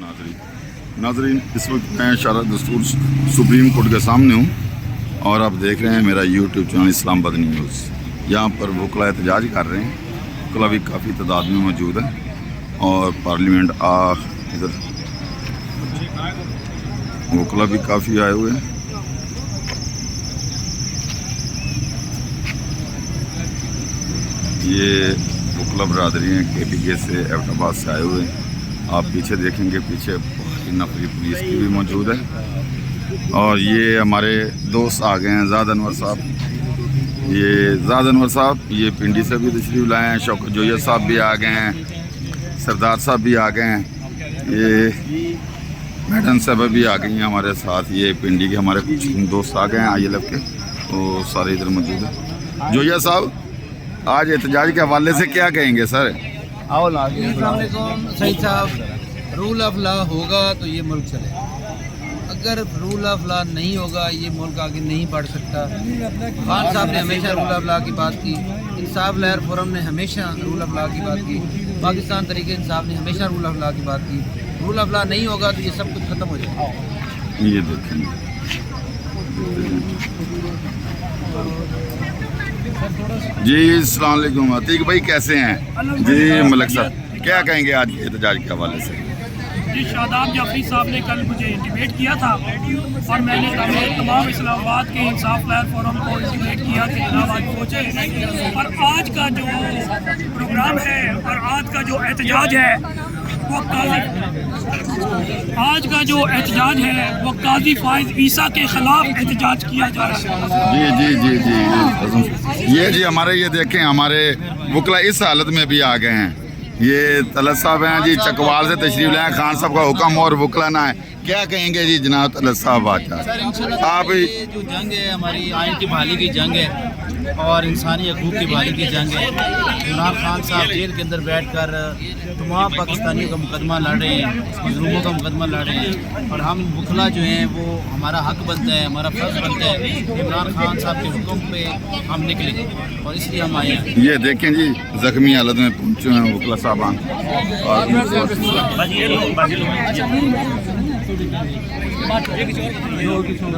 नाजरीन इस वक्त मैं शारा दस्तूर सुप्रीम कोर्ट के सामने हूँ और आप देख रहे हैं मेरा यूट्यूब चैनल इस्लामाबाद न्यूज़। यहाँ पर वकला एहतजाज कर रहे हैं। वकला भी काफ़ी तादाद में मौजूद है और पार्लियामेंट इधर वकला भी काफ़ी आए हुए हैं। ये वकला बरादरी हैं KPK से, एबटाबाद से आए हुए हैं। आप पीछे देखेंगे, पीछे नफरी पुलिस की भी मौजूद है। और ये हमारे दोस्त आ गए हैं, ज़ाद अनवर साहब। ये ज़ाद अनवर साहब ये पिंडी से भी तशरीफ़ लाए हैं। शौकत जोया साहब भी आ गए हैं, सरदार साहब भी आ गए हैं। ये मैडम साहब भी आ गई हैं हमारे साथ। ये पिंडी के हमारे कुछ दोस्त आ गए हैं ILF के, तो सारे इधर मौजूद हैं। जोया साहब आज एहतजाज के हवाले से क्या कहेंगे सर? सईद साहब, रूल ऑफ लॉ होगा तो ये मुल्क चलेगा। अगर रूल ऑफ लॉ नहीं होगा ये मुल्क आगे नहीं बढ़ सकता। खान साहब ने हमेशा रूल ऑफ लॉ की बात की, इंसाफ लहर फोरम ने हमेशा रूल ऑफ लॉ की बात की, पाकिस्तान तरीके इंसाफ ने हमेशा रूल ऑफ लॉ की बात की। रूल ऑफ लॉ नहीं होगा तो ये सब कुछ ख़त्म हो जाएगा। ये देखेंगे जी। अस्सलाम वालेकुम अतीक भाई, कैसे हैं जी? मलक साहब क्या कहेंगे आज के एहतजाज के हवाले से? जी, शादाब जाफरी साहब ने कल मुझे इंटीमेट किया था और मैंने तमाम इस्लामाबाद के इंसाफ लहर फोरम को इंटीमेट किया कि जनाब आज पहुँचे। और आज का जो प्रोग्राम है और आज का जो एहतजाज है वो काजी फाइज ईसा के खिलाफ एहतजाज किया जा रहा है। जी जी जी जी। ये जी हमारे ये देखें, हमारे वकला इस हालत में भी आ गए हैं। ये तलत साहब हैं जी, चकवाल से तशरीफ लाए। खान साहब का हुक्म और वकला ना है। क्या कहेंगे जी जनाब तलत साहब? आप जो जंग है हमारी आइन की बहाली की जंग है और इंसानी हकूक़ की बहाली की जंग है। इमरान खान साहब जेल के अंदर बैठकर तमाम पाकिस्तानियों का मुकदमा लड़ रहे हैं, मजलूमों का मुकदमा लड़ रहे हैं। और हम वकला जो हैं वो हमारा हक बनता है, हमारा फ़र्ज़ बनता है इमरान खान साहब के हुक्म पे हम निकलें और इसलिए हम आए हैं। ये देखें जी, ज़ख्मी हालत में पहुँचे हैं वकला साहबान। और